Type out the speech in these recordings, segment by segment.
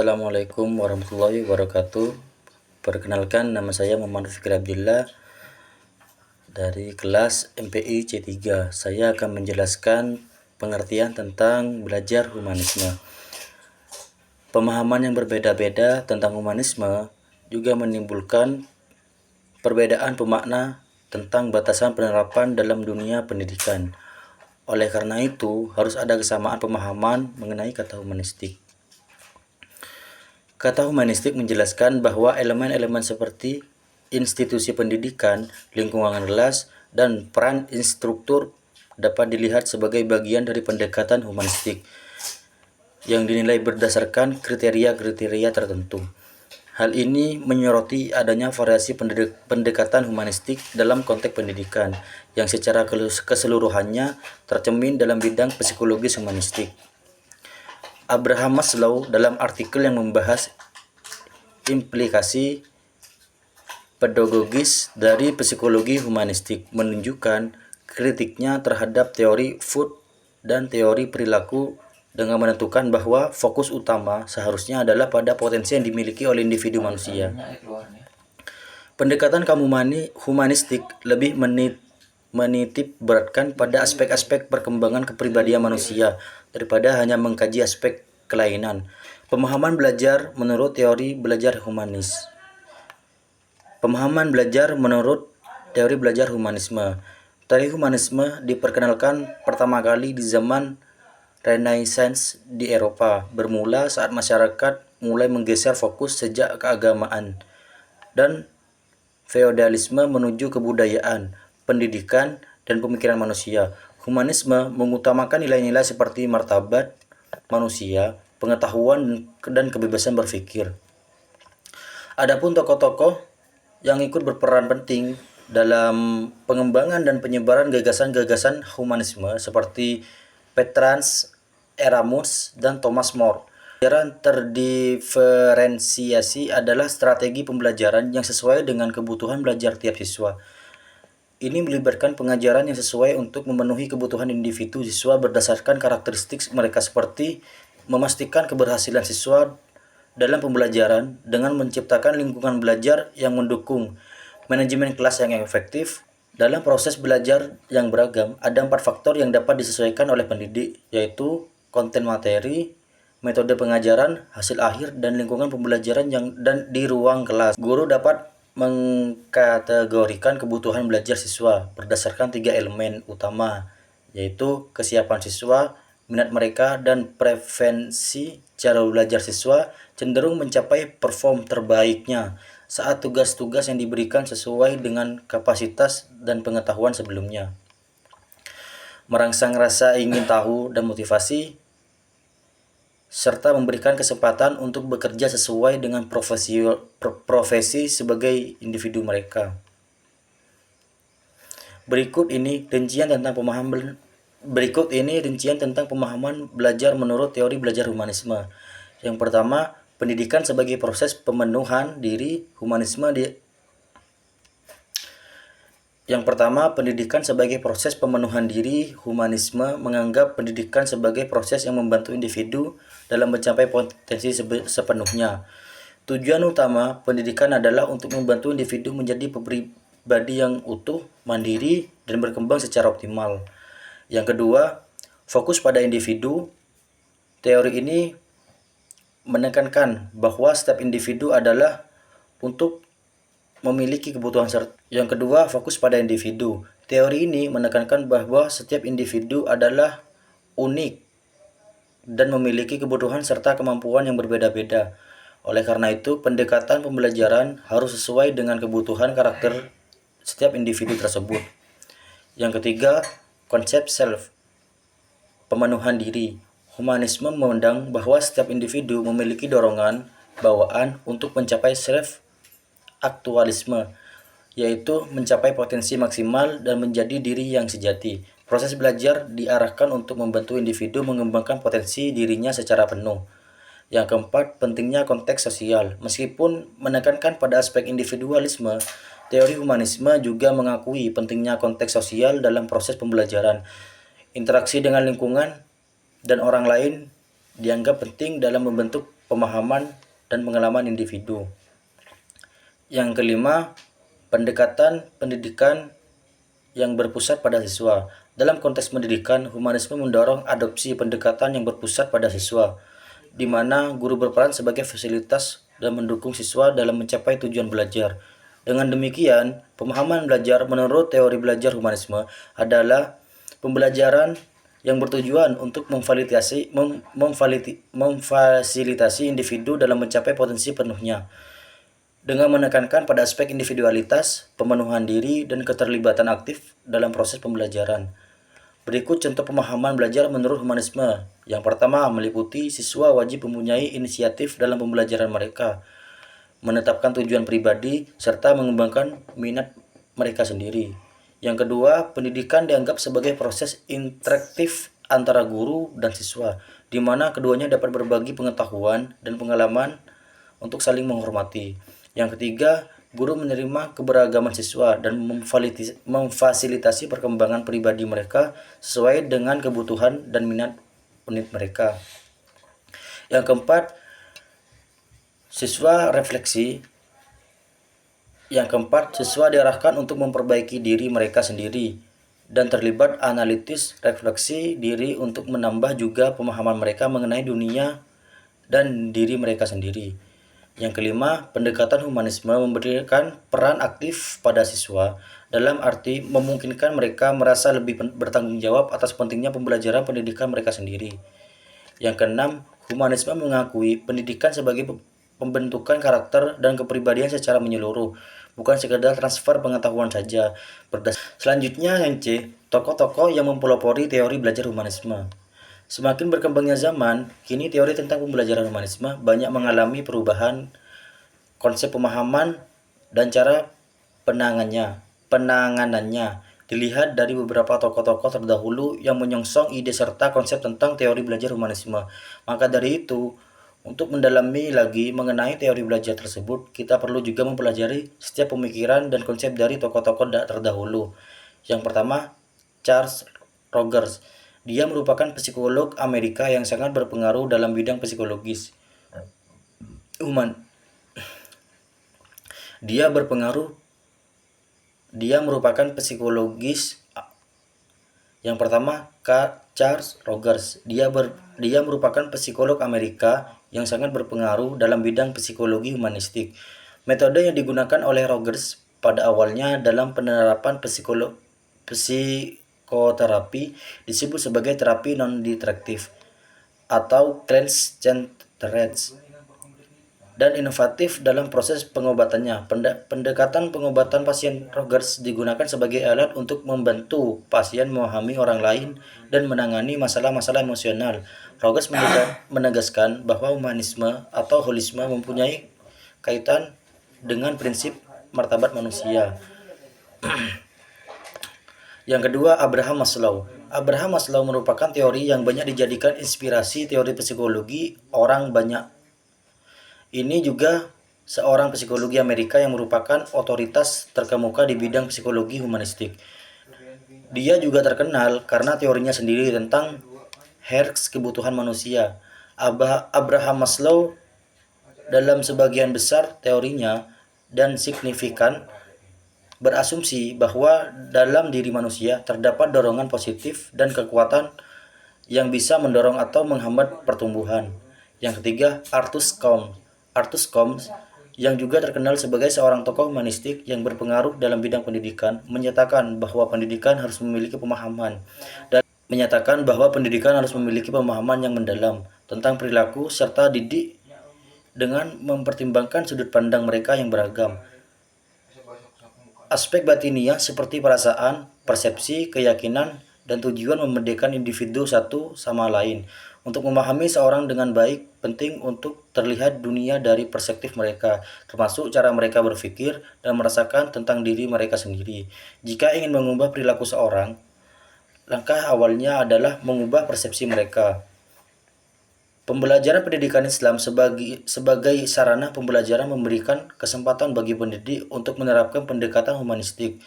Assalamualaikum warahmatullahi wabarakatuh. Perkenalkan, nama saya Muhammad Fikri Abdillah dari kelas MPI C3. Saya akan menjelaskan pengertian tentang belajar humanisme. Pemahaman yang berbeda-beda tentang humanisme juga menimbulkan perbedaan pemakna tentang batasan penerapan dalam dunia pendidikan. Oleh karena itu, harus ada kesamaan pemahaman mengenai kata humanistik. Kata humanistik menjelaskan bahwa elemen-elemen seperti institusi pendidikan, lingkungan kelas, dan peran instruktur dapat dilihat sebagai bagian dari pendekatan humanistik yang dinilai berdasarkan kriteria-kriteria tertentu. Hal ini menyoroti adanya variasi pendekatan humanistik dalam konteks pendidikan yang secara keseluruhannya tercermin dalam bidang psikologis humanistik. Abraham Maslow dalam artikel yang membahas implikasi pedagogis dari psikologi humanistik menunjukkan kritiknya terhadap teori Food dan teori perilaku dengan menentukan bahwa fokus utama seharusnya adalah pada potensi yang dimiliki oleh individu manusia. Pendekatan humanistik lebih menitik beratkan pada aspek-aspek perkembangan kepribadian manusia daripada hanya mengkaji aspek kelainan. Pemahaman belajar menurut teori belajar humanis. Pemahaman belajar menurut teori belajar humanisme. Teori humanisme diperkenalkan pertama kali di zaman Renaissance di Eropa, bermula saat masyarakat mulai menggeser fokus sejak keagamaan dan feodalisme menuju kebudayaan, pendidikan, dan pemikiran manusia. Humanisme mengutamakan nilai-nilai seperti martabat manusia, pengetahuan, dan kebebasan berpikir. Adapun tokoh-tokoh yang ikut berperan penting dalam pengembangan dan penyebaran gagasan-gagasan humanisme seperti Bertrand Erasmus dan Thomas More. Pembelajaran terdiferensiasi adalah strategi pembelajaran yang sesuai dengan kebutuhan belajar tiap siswa. Ini melibatkan pengajaran yang sesuai untuk memenuhi kebutuhan individu siswa berdasarkan karakteristik mereka, seperti memastikan keberhasilan siswa dalam pembelajaran dengan menciptakan lingkungan belajar yang mendukung, manajemen kelas yang efektif. Dalam proses belajar yang beragam, ada 4 faktor yang dapat disesuaikan oleh pendidik, yaitu konten materi, metode pengajaran, hasil akhir, dan lingkungan pembelajaran dan di ruang kelas. Guru dapat mengkategorikan kebutuhan belajar siswa berdasarkan 3 elemen utama, yaitu kesiapan siswa, minat mereka, dan preferensi cara belajar siswa cenderung mencapai perform terbaiknya saat tugas-tugas yang diberikan sesuai dengan kapasitas dan pengetahuan sebelumnya. Merangsang rasa ingin tahu dan motivasi, serta memberikan kesempatan untuk bekerja sesuai dengan profesi sebagai individu mereka. Berikut ini rincian tentang pemahaman belajar menurut teori belajar humanisme. Yang pertama, pendidikan sebagai proses pemenuhan diri. Humanisme menganggap pendidikan sebagai proses yang membantu individu dalam mencapai potensi sepenuhnya. Tujuan utama pendidikan adalah untuk membantu individu menjadi pribadi yang utuh, mandiri, dan berkembang secara optimal. Yang kedua, fokus pada individu. Teori ini menekankan bahwa setiap individu adalah untuk memiliki kebutuhan serta. Yang kedua, fokus pada individu. Teori ini menekankan bahwa setiap individu adalah unik dan memiliki kebutuhan serta kemampuan yang berbeda-beda. Oleh karena itu, pendekatan pembelajaran harus sesuai dengan kebutuhan karakter setiap individu tersebut. Yang ketiga, konsep self, pemenuhan diri. Humanisme memandang bahwa setiap individu memiliki dorongan bawaan untuk mencapai self-aktualisme, yaitu mencapai potensi maksimal dan menjadi diri yang sejati. Proses belajar diarahkan untuk membantu individu mengembangkan potensi dirinya secara penuh. Yang keempat, pentingnya konteks sosial. Meskipun menekankan pada aspek individualisme, teori humanisme juga mengakui pentingnya konteks sosial dalam proses pembelajaran. Interaksi dengan lingkungan dan orang lain dianggap penting dalam membentuk pemahaman, dan pengalaman individu. Yang kelima, pendekatan pendidikan yang berpusat pada siswa. Dalam konteks pendidikan, humanisme mendorong adopsi pendekatan yang berpusat pada siswa, di mana guru berperan sebagai fasilitas dan mendukung siswa dalam mencapai tujuan belajar. Dengan demikian, pemahaman belajar menurut teori belajar humanisme adalah pembelajaran yang bertujuan untuk memfasilitasi individu dalam mencapai potensi penuhnya, dengan menekankan pada aspek individualitas, pemenuhan diri, dan keterlibatan aktif dalam proses pembelajaran. Berikut contoh pemahaman belajar menurut humanisme. Yang pertama, meliputi siswa wajib mempunyai inisiatif dalam pembelajaran mereka, menetapkan tujuan pribadi, serta mengembangkan minat mereka sendiri. Yang kedua, pendidikan dianggap sebagai proses interaktif antara guru dan siswa, di mana keduanya dapat berbagi pengetahuan dan pengalaman untuk saling menghormati. Yang ketiga, guru menerima keberagaman siswa dan memfasilitasi perkembangan pribadi mereka sesuai dengan kebutuhan dan minat unik mereka. Yang keempat, siswa refleksi. Yang keempat, siswa diarahkan untuk memperbaiki diri mereka sendiri dan terlibat analitis refleksi diri untuk menambah juga pemahaman mereka mengenai dunia dan diri mereka sendiri. Yang kelima, pendekatan humanisme memberikan peran aktif pada siswa dalam arti memungkinkan mereka merasa lebih bertanggung jawab atas pentingnya pembelajaran pendidikan mereka sendiri. Yang keenam, humanisme mengakui pendidikan sebagai pembentukan karakter dan kepribadian secara menyeluruh, bukan sekedar transfer pengetahuan saja. Selanjutnya yang C, tokoh-tokoh yang mempelopori teori belajar humanisme. Semakin berkembangnya zaman, kini teori tentang pembelajaran humanisme banyak mengalami perubahan konsep pemahaman dan cara penanganannya. Dilihat dari beberapa tokoh-tokoh terdahulu yang menyongsong ide serta konsep tentang teori belajar humanisme. Maka dari itu, untuk mendalami lagi mengenai teori belajar tersebut, kita perlu juga mempelajari setiap pemikiran dan konsep dari tokoh-tokoh terdahulu. Yang pertama, Charles Rogers. Dia merupakan psikolog Amerika yang sangat berpengaruh dalam bidang psikologis Dia merupakan psikologis. Yang pertama, Charles Rogers. Dia merupakan psikolog Amerika yang sangat berpengaruh dalam bidang psikologi humanistik. Metode yang digunakan oleh Rogers pada awalnya dalam penerapan psikoterapi disebut sebagai terapi non-destruktif atau client-centered dan inovatif dalam proses pengobatannya. Pendekatan pengobatan pasien Rogers digunakan sebagai alat untuk membantu pasien memahami orang lain dan menangani masalah-masalah emosional. Rogers menegaskan bahwa humanisme atau holisme mempunyai kaitan dengan prinsip martabat manusia. Yang kedua, Abraham Maslow. Abraham Maslow merupakan teori yang banyak dijadikan inspirasi teori psikologi orang banyak. Ini juga seorang psikologi Amerika yang merupakan otoritas terkemuka di bidang psikologi humanistik. Dia juga terkenal karena teorinya sendiri tentang hierarki kebutuhan manusia. Abraham Maslow dalam sebagian besar teorinya dan signifikan berasumsi bahwa dalam diri manusia terdapat dorongan positif dan kekuatan yang bisa mendorong atau menghambat pertumbuhan. Yang ketiga, Arthur Combs, yang juga terkenal sebagai seorang tokoh humanistik yang berpengaruh dalam bidang pendidikan, menyatakan bahwa pendidikan harus memiliki pemahaman yang mendalam tentang perilaku serta didik dengan mempertimbangkan sudut pandang mereka yang beragam. Aspek batiniah seperti perasaan, persepsi, keyakinan, dan tujuan membedakan individu satu sama lain. Untuk memahami seorang dengan baik, penting untuk terlihat dunia dari perspektif mereka, termasuk cara mereka berpikir dan merasakan tentang diri mereka sendiri. Jika ingin mengubah perilaku seorang, langkah awalnya adalah mengubah persepsi mereka. Pembelajaran pendidikan Islam sebagai sarana pembelajaran memberikan kesempatan bagi pendidik untuk menerapkan pendekatan humanistik.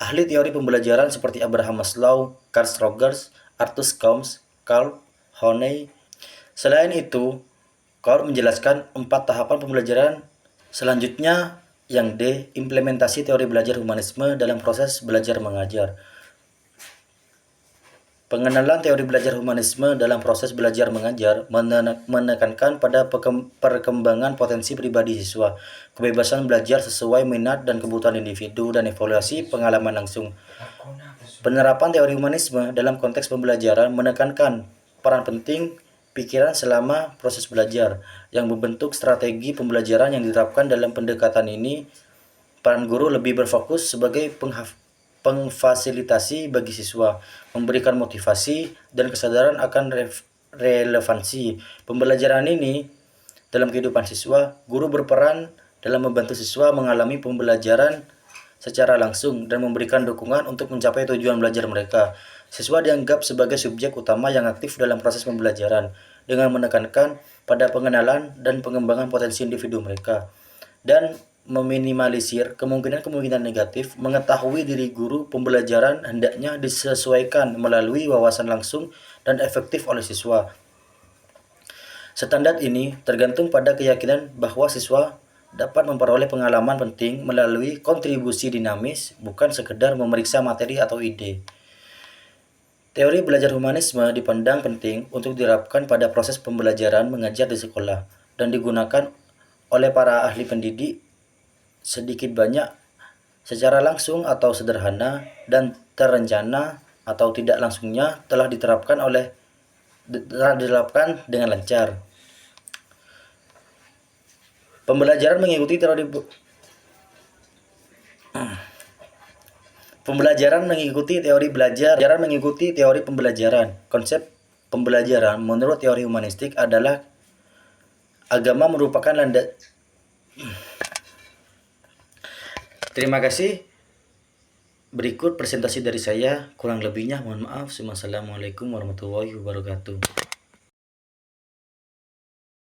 Ahli teori pembelajaran seperti Abraham Maslow, Carl Rogers, Arthur Combs, Carl Honey. Selain itu, Kaur menjelaskan 4 tahapan pembelajaran. Selanjutnya yang D, implementasi teori belajar humanisme dalam proses belajar mengajar. Pengenalan teori belajar humanisme dalam proses belajar mengajar menekankan pada perkembangan potensi pribadi siswa, kebebasan belajar sesuai minat dan kebutuhan individu, dan evaluasi pengalaman langsung. Penerapan teori humanisme dalam konteks pembelajaran menekankan peran penting pikiran selama proses belajar, yang membentuk strategi pembelajaran yang diterapkan dalam pendekatan ini. Peran guru lebih berfokus sebagai pengfasilitasi bagi siswa, memberikan motivasi dan kesadaran akan relevansi pembelajaran ini dalam kehidupan siswa. Guru berperan dalam membantu siswa mengalami pembelajaran secara langsung dan memberikan dukungan untuk mencapai tujuan belajar mereka. Siswa dianggap sebagai subjek utama yang aktif dalam proses pembelajaran, dengan menekankan pada pengenalan dan pengembangan potensi individu mereka, dan meminimalisir kemungkinan-kemungkinan negatif. Mengetahui diri guru pembelajaran hendaknya disesuaikan melalui wawasan langsung dan efektif oleh siswa. Standar ini tergantung pada keyakinan bahwa siswa dapat memperoleh pengalaman penting melalui kontribusi dinamis, bukan sekedar memeriksa materi atau ide. Teori belajar humanisme dipandang penting untuk diterapkan pada proses pembelajaran mengajar di sekolah dan digunakan oleh para ahli pendidik sedikit banyak secara langsung atau sederhana dan terencana atau tidak langsungnya telah diterapkan dengan lancar. Pembelajaran mengikuti teori pembelajaran. Konsep pembelajaran menurut teori humanistik adalah agama merupakan Terima kasih. Berikut presentasi dari saya. Kurang lebihnya mohon maaf. Wassalamualaikum warahmatullahi wabarakatuh.